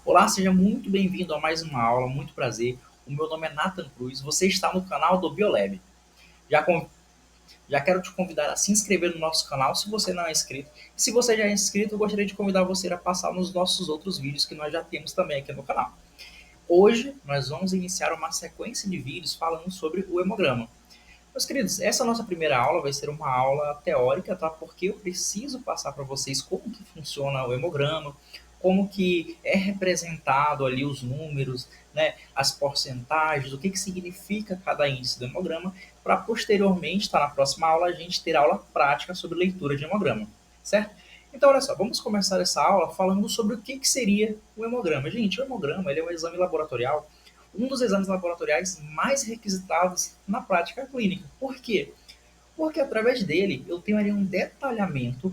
Olá, seja muito bem-vindo a mais uma aula, muito prazer. O meu nome é Nathan Cruz, você está no canal do Biolab. Já, já quero te convidar a se inscrever no nosso canal se você não é inscrito. E se você já é inscrito, eu gostaria de convidar você a passar nos nossos outros vídeos que nós já temos também aqui no canal. Hoje nós vamos iniciar uma sequência de vídeos falando sobre o hemograma. Meus queridos, essa nossa primeira aula vai ser uma aula teórica, tá? Porque eu preciso passar para vocês como que funciona o hemograma, como que é representado ali os números, né, as porcentagens, o que que significa cada índice do hemograma, para posteriormente, tá, na próxima aula, a gente ter aula prática sobre leitura de hemograma, certo? Então, olha só, vamos começar essa aula falando sobre o que que seria o hemograma. Gente, o hemograma ele é um exame laboratorial, um dos exames laboratoriais mais requisitados na prática clínica. Por quê? Porque através dele eu tenho ali um detalhamento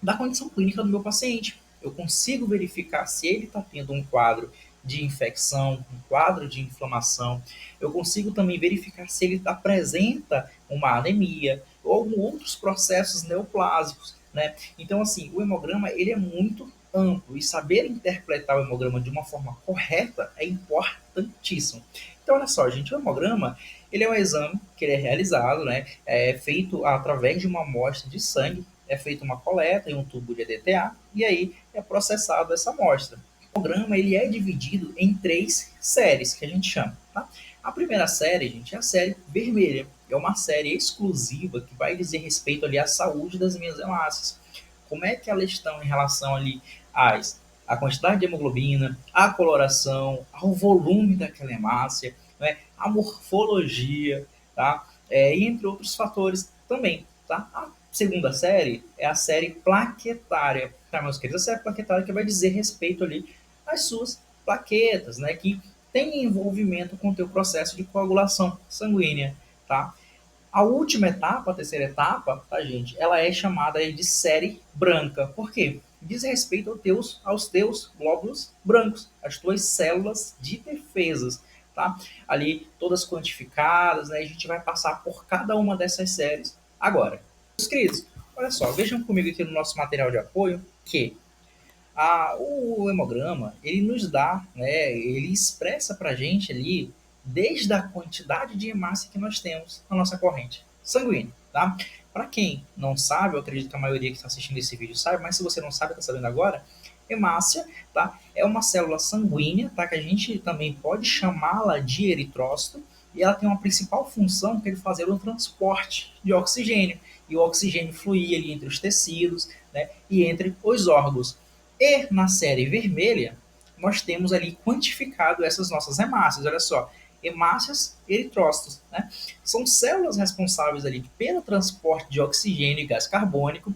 da condição clínica do meu paciente. Eu consigo verificar se ele está tendo um quadro de infecção, um quadro de inflamação. Eu consigo também verificar se ele apresenta uma anemia ou outros processos neoplásicos, né? Então, assim, o hemograma ele é muito amplo e saber interpretar o hemograma de uma forma correta é importantíssimo. Então, olha só, gente, o hemograma ele é um exame que ele é realizado, né? É feito através de uma amostra de sangue, é feita uma coleta em um tubo de EDTA e aí é processado essa amostra. O programa ele é dividido em três séries que a gente chama. Tá? A primeira série, gente, é a série vermelha. É uma série exclusiva que vai dizer respeito ali à saúde das minhas hemácias. Como é que elas estão em relação ali à quantidade de hemoglobina, à coloração, ao volume daquela hemácia, né, a morfologia, tá? E entre outros fatores também, tá? A segunda série é a série plaquetária, tá, meus queridos? A série plaquetária que vai dizer respeito ali às suas plaquetas, né? Que tem envolvimento com o teu processo de coagulação sanguínea, tá? A última etapa, a terceira etapa, tá, gente? Ela é chamada de série branca. Por quê? Diz respeito aos teus glóbulos brancos, as tuas células de defesas, tá? Ali todas quantificadas, né? A gente vai passar por cada uma dessas séries agora. Meus queridos, olha só, vejam comigo aqui no nosso material de apoio que o hemograma, ele nos dá, né, ele expressa para a gente ali, desde a quantidade de hemácia que nós temos na nossa corrente sanguínea, tá? Para quem não sabe, eu acredito que a maioria que está assistindo esse vídeo sabe, mas se você não sabe, está sabendo agora, hemácia, tá? É uma célula sanguínea, tá? Que a gente também pode chamá-la de eritrócito, e ela tem uma principal função que é de fazer o transporte de oxigênio, e o oxigênio fluir ali entre os tecidos, né? E entre os órgãos. E na série vermelha, nós temos ali quantificado essas nossas hemácias. Olha só, hemácias eritrócitos, né? São células responsáveis ali pelo transporte de oxigênio e gás carbônico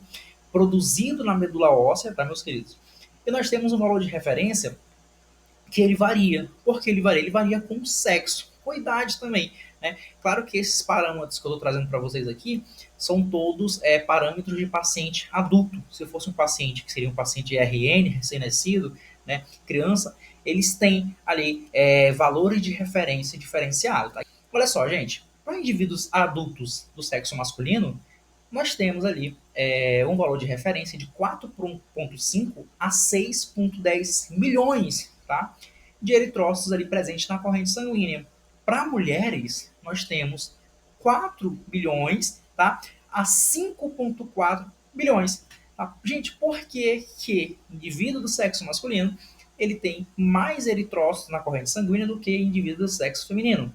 produzido na medula óssea, tá, meus queridos? E nós temos um valor de referência que ele varia. Por que ele varia? Ele varia com o sexo, com a idade também. Né? Claro que esses parâmetros que eu estou trazendo para vocês aqui são todos parâmetros de paciente adulto. Se fosse um paciente que seria um paciente RN, recém-nascido, né, criança, eles têm ali valores de referência diferenciados. Tá? Olha só, gente, para indivíduos adultos do sexo masculino, nós temos ali um valor de referência de 4,5 a 6,10 milhões, tá, de eritrócitos ali presentes na corrente sanguínea. Para mulheres, nós temos 4 bilhões, tá, a 5,4 bilhões. Tá? Gente, por que que indivíduo do sexo masculino ele tem mais eritrócitos na corrente sanguínea do que indivíduo do sexo feminino?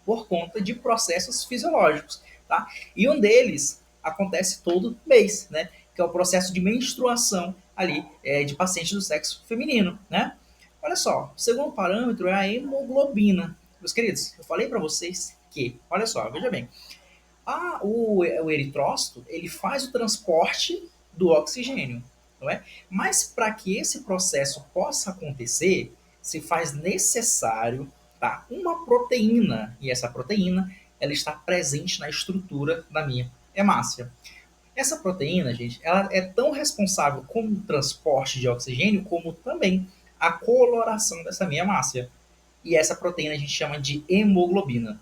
Por conta de processos fisiológicos, tá? E um deles acontece todo mês, né? Que é o processo de menstruação ali de pacientes do sexo feminino, né? Olha só, o segundo parâmetro é a hemoglobina. Meus queridos, eu falei para vocês que, olha só, veja bem, o eritrócito ele faz o transporte do oxigênio, não é? Mas para que esse processo possa acontecer, se faz necessário, tá, uma proteína, e essa proteína ela está presente na estrutura da minha hemácia. Essa proteína, gente, ela é tão responsável como o transporte de oxigênio, como também a coloração dessa minha hemácia. E essa proteína a gente chama de hemoglobina.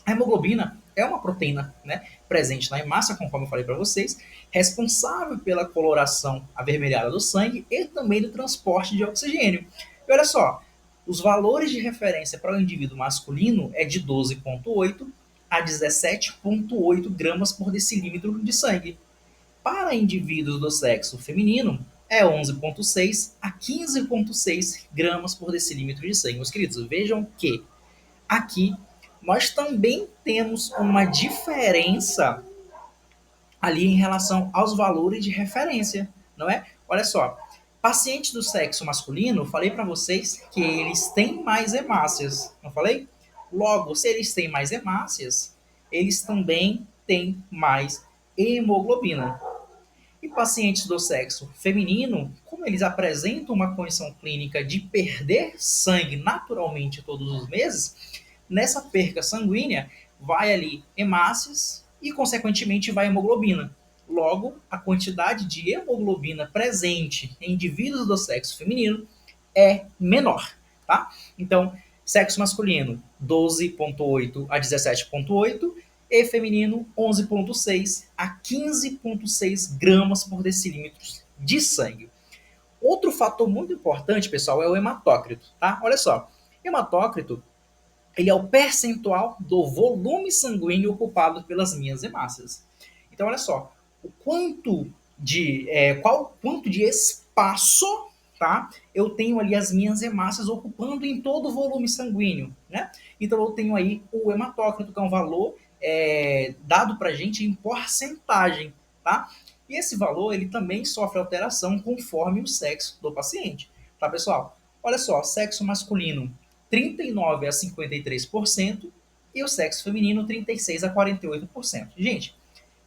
A hemoglobina é uma proteína, né, presente na hemácia, conforme eu falei para vocês, responsável pela coloração avermelhada do sangue e também do transporte de oxigênio. E olha só, os valores de referência para o indivíduo masculino é de 12,8 a 17,8 gramas por decilímetro de sangue. Para indivíduos do sexo feminino, é 11,6 a 15,6 gramas por decilímetro de sangue. Meus queridos, vejam que aqui nós também temos uma diferença ali em relação aos valores de referência, não é? Olha só, pacientes do sexo masculino, falei para vocês que eles têm mais hemácias, não falei? Logo, se eles têm mais hemácias, eles também têm mais hemoglobina. E pacientes do sexo feminino, como eles apresentam uma condição clínica de perder sangue naturalmente todos os meses, nessa perca sanguínea vai ali hemácias e, consequentemente, vai hemoglobina. Logo, a quantidade de hemoglobina presente em indivíduos do sexo feminino é menor, tá? Então, sexo masculino 12,8 a 17,8 e feminino 11,6 a 15,6 gramas por decilímetro de sangue. Outro fator muito importante, pessoal, é o hematócrito, tá? Olha só, hematócrito ele é o percentual do volume sanguíneo ocupado pelas minhas hemácias. Então, olha só, o quanto de espaço, tá? Eu tenho ali as minhas hemácias ocupando em todo o volume sanguíneo, né? Então eu tenho aí o hematócrito, que é um valor dado para gente em porcentagem, tá? E esse valor ele também sofre alteração conforme o sexo do paciente, tá, pessoal? Olha só, sexo masculino 39 a 53% e o sexo feminino 36 a 48%. Gente,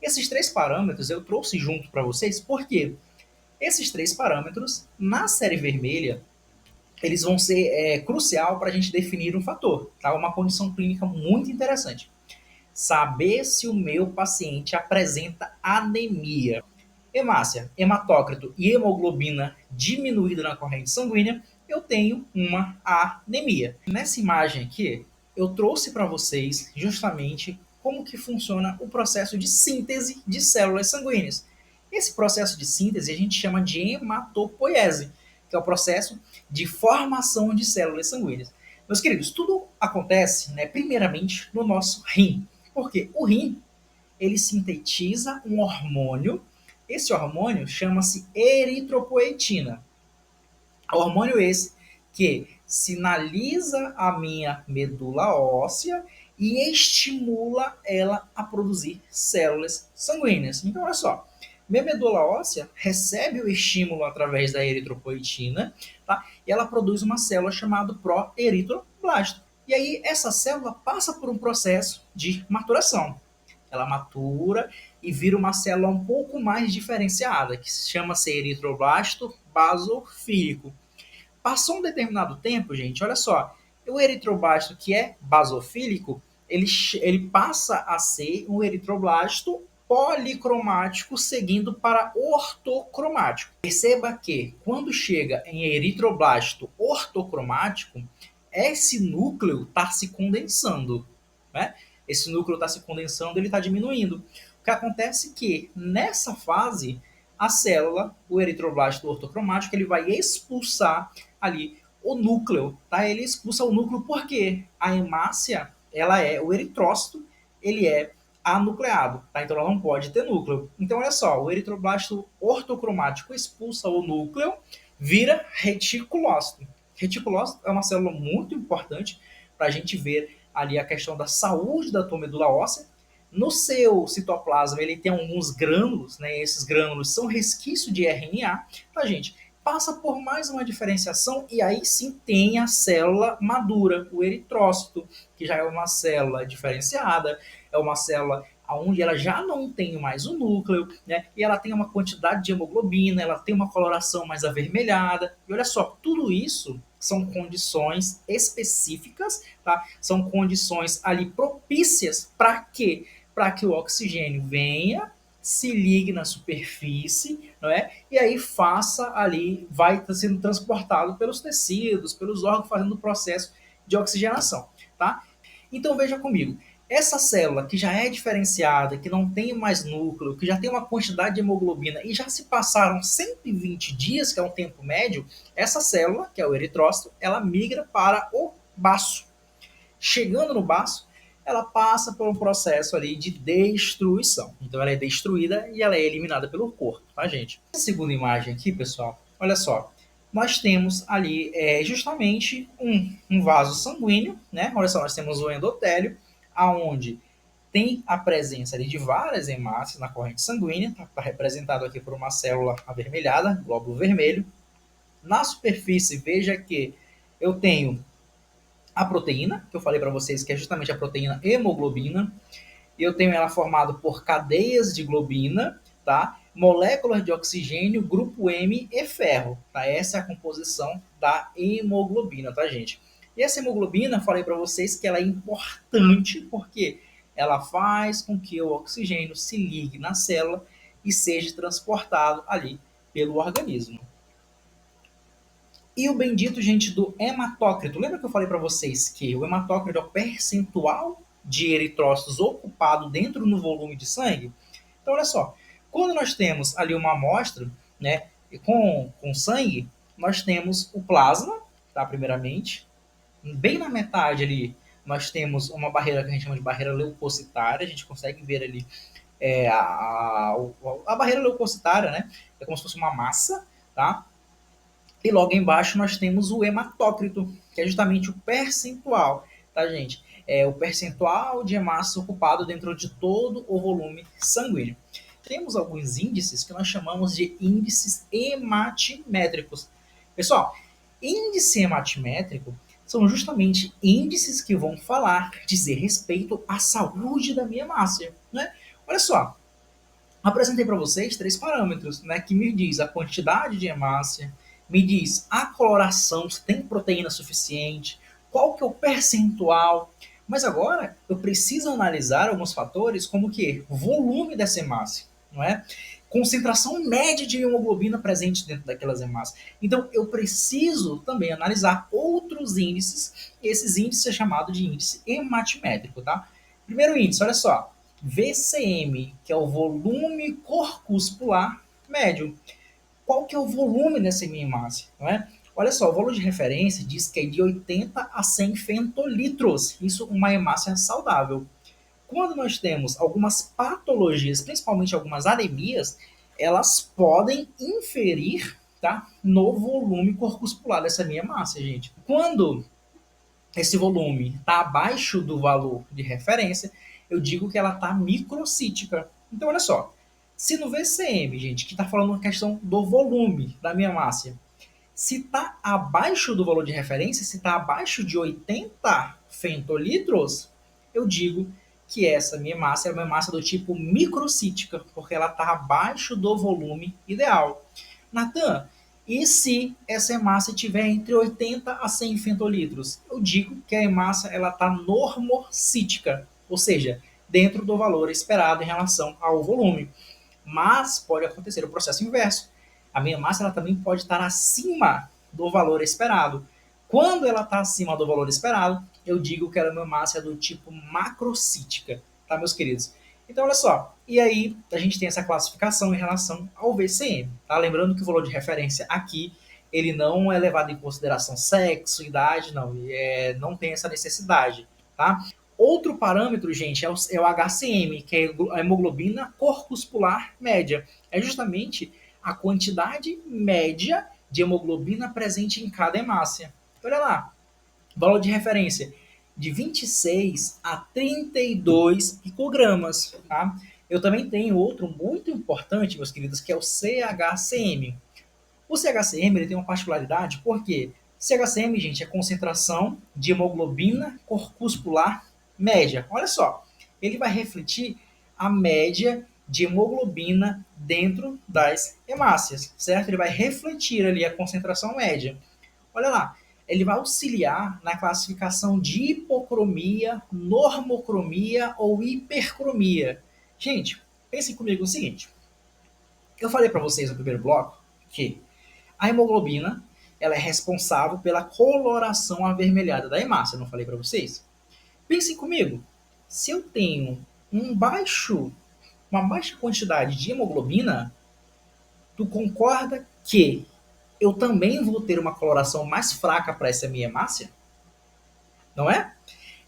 esses três parâmetros eu trouxe junto para vocês porque esses três parâmetros na série vermelha eles vão ser crucial para a gente definir um fator, tá? Uma condição clínica muito interessante. Saber se o meu paciente apresenta anemia. Hemácia, hematócrito e hemoglobina diminuída na corrente sanguínea, eu tenho uma anemia. Nessa imagem aqui, eu trouxe para vocês justamente como que funciona o processo de síntese de células sanguíneas. Esse processo de síntese a gente chama de hematopoiese, que é o processo de formação de células sanguíneas. Meus queridos, tudo acontece, né, primeiramente no nosso rim, porque o rim ele sintetiza um hormônio. Esse hormônio chama-se eritropoetina. Hormônio esse que sinaliza a minha medula óssea e estimula ela a produzir células sanguíneas. Então, olha só, minha medula óssea recebe o estímulo através da eritropoetina, tá? E ela produz uma célula chamada proeritroblasto. E aí essa célula passa por um processo de maturação. Ela matura e vira uma célula um pouco mais diferenciada, que chama-se eritroblasto basofílico. Passou um determinado tempo, gente, olha só, o eritroblasto que é basofílico, ele passa a ser um eritroblasto policromático seguindo para ortocromático. Perceba que quando chega em eritroblasto ortocromático, esse núcleo está se condensando, né? Esse núcleo está se condensando, ele está diminuindo. O que acontece é que nessa fase a célula, o eritroblasto ortocromático, ele vai expulsar ali o núcleo, tá? Ele expulsa o núcleo porque a hemácia, ela é o eritrócito, ele é anucleado, tá? Então ela não pode ter núcleo. Então olha só, o eritroblasto ortocromático expulsa o núcleo, vira reticulócito. Reticulócito é uma célula muito importante para a gente ver ali a questão da saúde da tua medula óssea. No seu citoplasma, ele tem alguns grânulos, né? Esses grânulos são resquício de RNA, tá, gente? Passa por mais uma diferenciação e aí sim tem a célula madura, o eritrócito, que já é uma célula diferenciada, é uma célula onde ela já não tem mais o núcleo, né? E ela tem uma quantidade de hemoglobina, ela tem uma coloração mais avermelhada. E olha só, tudo isso são condições específicas, tá? São condições ali propícias para quê? Para que o oxigênio venha, se ligue na superfície, não é? E aí faça ali, vai sendo transportado pelos tecidos, pelos órgãos, fazendo o processo de oxigenação, tá? Então veja comigo, Essa célula que já é diferenciada, que não tem mais núcleo, que já tem uma quantidade de hemoglobina e já se passaram 120 dias, que é um tempo médio, essa célula, que é o eritrócito, ela migra para o baço. Chegando no baço, ela passa por um processo ali de destruição. Então ela é destruída e ela é eliminada pelo corpo, tá, gente? A segunda imagem aqui, pessoal, olha só. Nós temos ali justamente um vaso sanguíneo, né? Olha só, nós temos o endotélio, aonde tem a presença ali de várias hemácias na corrente sanguínea, está representado aqui por uma célula avermelhada, glóbulo vermelho. Na superfície, veja que eu tenho a proteína, que eu falei para vocês que é justamente a proteína hemoglobina, e eu tenho ela formada por cadeias de globina, tá? Moléculas de oxigênio, grupo M e ferro, tá? Essa é a composição da hemoglobina, tá, gente? E essa hemoglobina, falei para vocês que ela é importante porque ela faz com que o oxigênio se ligue na célula e seja transportado ali pelo organismo. E o bendito, gente, do hematócrito. Lembra que eu falei para vocês que o hematócrito é o percentual de eritrócitos ocupado dentro do volume de sangue? Então, olha só. Quando nós temos ali uma amostra, né, com sangue, nós temos o plasma, tá, primeiramente. Bem na metade ali, nós temos uma barreira que a gente chama de barreira leucocitária. A gente consegue ver ali a barreira leucocitária, né? É como se fosse uma massa, tá? E logo embaixo nós temos o hematócrito, que é justamente o percentual, tá, gente? É o percentual de hemácia ocupado dentro de todo o volume sanguíneo. Temos alguns índices que nós chamamos de índices hematimétricos. Pessoal, índice hematimétrico são justamente índices que vão falar, dizer respeito à saúde da minha hemácia, né? Olha só, apresentei para vocês três parâmetros, né, que me diz a quantidade de hemácia, me diz a coloração, se tem proteína suficiente, qual que é o percentual. Mas agora eu preciso analisar alguns fatores como que o volume dessa hemácia, não é? Concentração média de hemoglobina presente dentro daquelas hemácias. Então eu preciso também analisar outros índices, e esses índices é chamado de índice hematimétrico, tá? Primeiro índice, olha só, VCM, que é o volume corpuscular médio. Qual que é o volume dessa minha hemácia? Não é? Olha só, o valor de referência diz que é de 80 a 100 fentolitros. Isso uma hemácia saudável. Quando nós temos algumas patologias, principalmente algumas anemias, elas podem inferir, tá, no volume corpuscular dessa minha hemácia, gente. Quando esse volume está abaixo do valor de referência, eu digo que ela está microcítica. Então, olha só, se no VCM, gente, que está falando uma questão do volume da minha massa, se está abaixo do valor de referência, se está abaixo de 80 fentolitros, eu digo que essa minha massa é uma massa do tipo microcítica, porque ela está abaixo do volume ideal. Natan, e se essa hemácia tiver entre 80 a 100 fentolitros? Eu digo que a hemácia está normocítica, ou seja, dentro do valor esperado em relação ao volume. Mas pode acontecer o processo inverso. A minha massa ela também pode estar acima do valor esperado. Quando ela está acima do valor esperado, eu digo que ela é uma massa do tipo macrocítica, tá, meus queridos? Então, olha só. E aí, a gente tem essa classificação em relação ao VCM, tá? Lembrando que o valor de referência aqui, ele não é levado em consideração sexo, idade, não. Não tem essa necessidade, tá? Outro parâmetro, gente, é o HCM, que é a hemoglobina corpuscular média. É justamente a quantidade média de hemoglobina presente em cada hemácia. Olha lá, valor de referência de 26 a 32 picogramas. Tá? Eu também tenho outro muito importante, meus queridos, que é o CHCM. O CHCM ele tem uma particularidade, porque CHCM, gente, é concentração de hemoglobina corpuscular média. Olha só, ele vai refletir a média de hemoglobina dentro das hemácias, certo? Ele vai refletir ali a concentração média. Olha lá, ele vai auxiliar na classificação de hipocromia, normocromia ou hipercromia. Gente, pensem comigo o seguinte. Eu falei para vocês no primeiro bloco que a hemoglobina ela é responsável pela coloração avermelhada da hemácia, não falei para vocês? Pensem comigo. Se eu tenho uma baixa quantidade de hemoglobina, tu concorda que eu também vou ter uma coloração mais fraca para essa minha hemácia? Não é?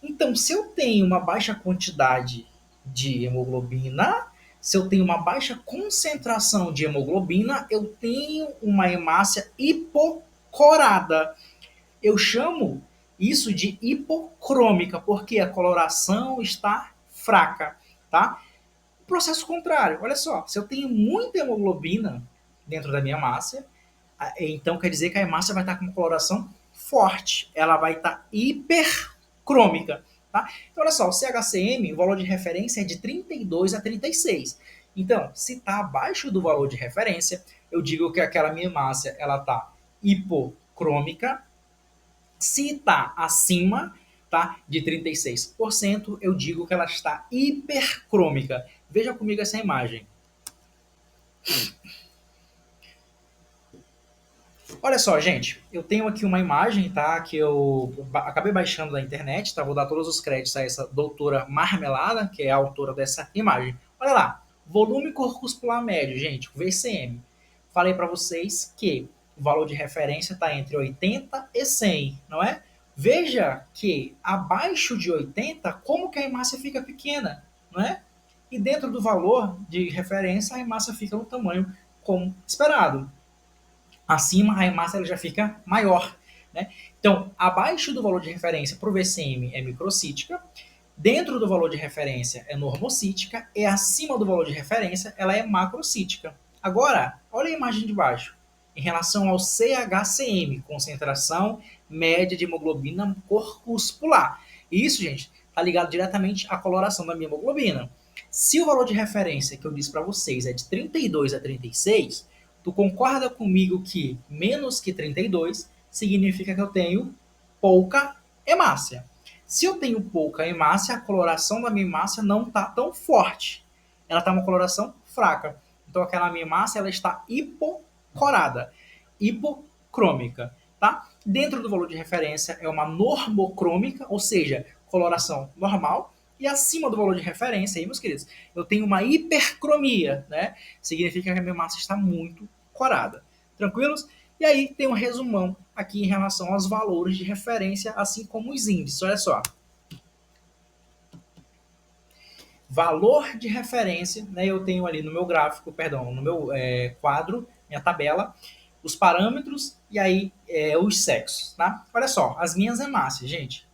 Então, se eu tenho uma baixa quantidade de hemoglobina, se eu tenho uma baixa concentração de hemoglobina, eu tenho uma hemácia hipocorada. Eu chamo isso de hipocrômica, porque a coloração está fraca, tá? Processo contrário, olha só, se eu tenho muita hemoglobina dentro da minha hemácia, então quer dizer que a hemácia vai estar com uma coloração forte, ela vai estar hipercrômica. Tá? Então, olha só, o CHCM, o valor de referência é de 32 a 36. Então, se está abaixo do valor de referência, eu digo que aquela minha hemácia está hipocrômica. Se está acima, tá, de 36%, eu digo que ela está hipercrômica. Veja comigo essa imagem. Olha só, gente, eu tenho aqui uma imagem, tá, que eu acabei baixando da internet, tá? Vou dar todos os créditos a essa doutora Marmelada, que é a autora dessa imagem. Olha lá, volume corpuscular médio, gente, o VCM. Falei para vocês que o valor de referência está entre 80 e 100, não é? Veja que abaixo de 80, como que a hemácia fica pequena, não é? E dentro do valor de referência, a hemácia fica no tamanho como esperado. Acima, a hemácia ela já fica maior. Né? Então, abaixo do valor de referência para o VCM é microcítica, dentro do valor de referência é normocítica, e acima do valor de referência ela é macrocítica. Agora, olha a imagem de baixo. Em relação ao CHCM, concentração média de hemoglobina corpuscular. Isso, gente, está ligado diretamente à coloração da minha hemoglobina. Se o valor de referência que eu disse para vocês é de 32 a 36, tu concorda comigo que menos que 32 significa que eu tenho pouca hemácia. Se eu tenho pouca hemácia, a coloração da minha hemácia não está tão forte. Ela está uma coloração fraca. Então aquela minha hemácia ela está hipocorada, hipocrômica. Tá? Dentro do valor de referência é uma normocrômica, ou seja, coloração normal. E acima do valor de referência, aí, meus queridos, eu tenho uma hipercromia, né? Significa que a minha massa está muito corada. Tranquilos? E aí tem um resumão aqui em relação aos valores de referência, assim como os índices. Olha só. Valor de referência, né? Eu tenho ali no meu gráfico, perdão, no meu quadro, minha tabela, os parâmetros e aí os sexos, tá? Olha só, as minhas hemácias, gente.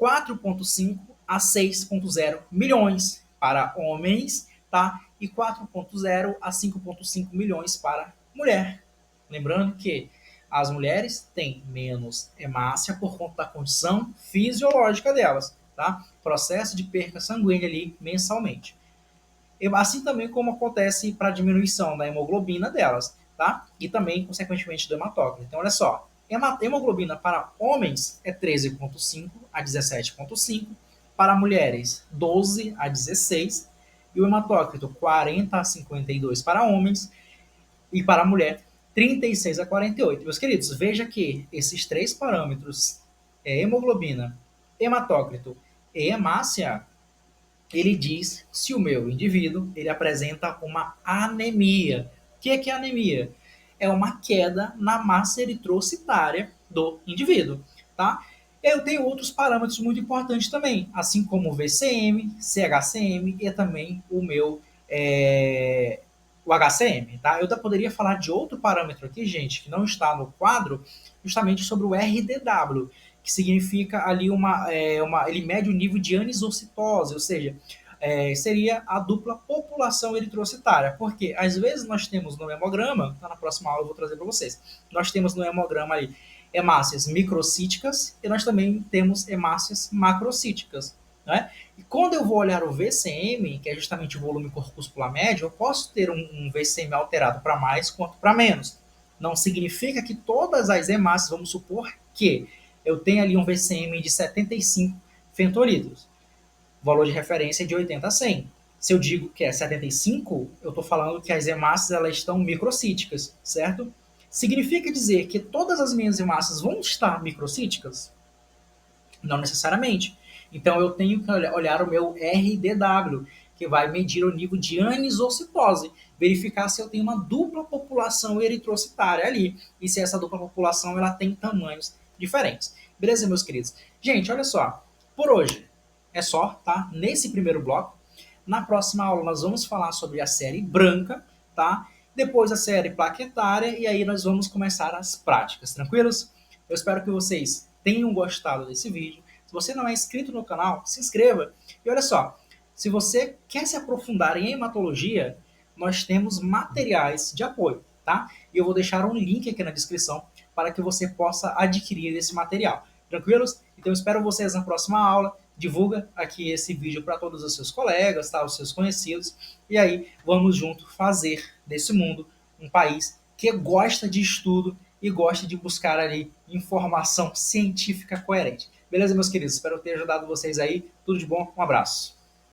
4,5 a 6,0 milhões para homens, tá? E 4,0 a 5,5 milhões para mulher. Lembrando que as mulheres têm menos hemácia por conta da condição fisiológica delas, tá? Processo de perca sanguínea ali mensalmente. Assim também como acontece para a diminuição da hemoglobina delas, tá? E também, consequentemente, do hematócrito. Então, olha só, hemoglobina para homens é 13,5 a 17,5, para mulheres 12 a 16, e o hematócrito 40 a 52 para homens, e para a mulher 36 a 48. Meus queridos, veja que esses três parâmetros, hemoglobina, hematócrito e hemácia, ele diz se o meu indivíduo ele apresenta uma anemia. O que é anemia? É uma queda na massa eritrocitária do indivíduo, tá? Eu tenho outros parâmetros muito importantes também, assim como o VCM, CHCM e também o meu o HCM, tá? Eu poderia falar de outro parâmetro aqui, gente, que não está no quadro, justamente sobre o RDW, que significa ali ele mede o nível de anisocitose, ou seja, seria a dupla população eritrocitária, porque às vezes nós temos no hemograma, tá, na próxima aula eu vou trazer para vocês, nós temos no hemograma ali hemácias microcíticas e nós também temos hemácias macrocíticas, né? E quando eu vou olhar o VCM, que é justamente o volume corpuscular médio, eu posso ter um VCM alterado para mais quanto para menos. Não significa que todas as hemácias, vamos supor que eu tenha ali um VCM de 75 femtolitros. O valor de referência é de 80 a 100. Se eu digo que é 75, eu estou falando que as hemácias elas estão microcíticas, certo? Significa dizer que todas as minhas hemácias vão estar microcíticas? Não necessariamente. Então eu tenho que olhar o meu RDW, que vai medir o nível de anisocitose, verificar se eu tenho uma dupla população eritrocitária ali e se essa dupla população ela tem tamanhos diferentes. Beleza, meus queridos? Gente, olha só, por hoje é só, tá? Nesse primeiro bloco. Na próxima aula nós vamos falar sobre a série branca, tá? Depois a série plaquetária e aí nós vamos começar as práticas, tranquilos? Eu espero que vocês tenham gostado desse vídeo. Se você não é inscrito no canal, se inscreva. E olha só, se você quer se aprofundar em hematologia, nós temos materiais de apoio, tá? E eu vou deixar um link aqui na descrição para que você possa adquirir esse material. Tranquilos? Então espero vocês na próxima aula. Divulga aqui esse vídeo para todos os seus colegas, tá? Os seus conhecidos. E aí vamos junto fazer desse mundo um país que gosta de estudo e gosta de buscar ali informação científica coerente. Beleza, meus queridos? Espero ter ajudado vocês aí. Tudo de bom. Um abraço.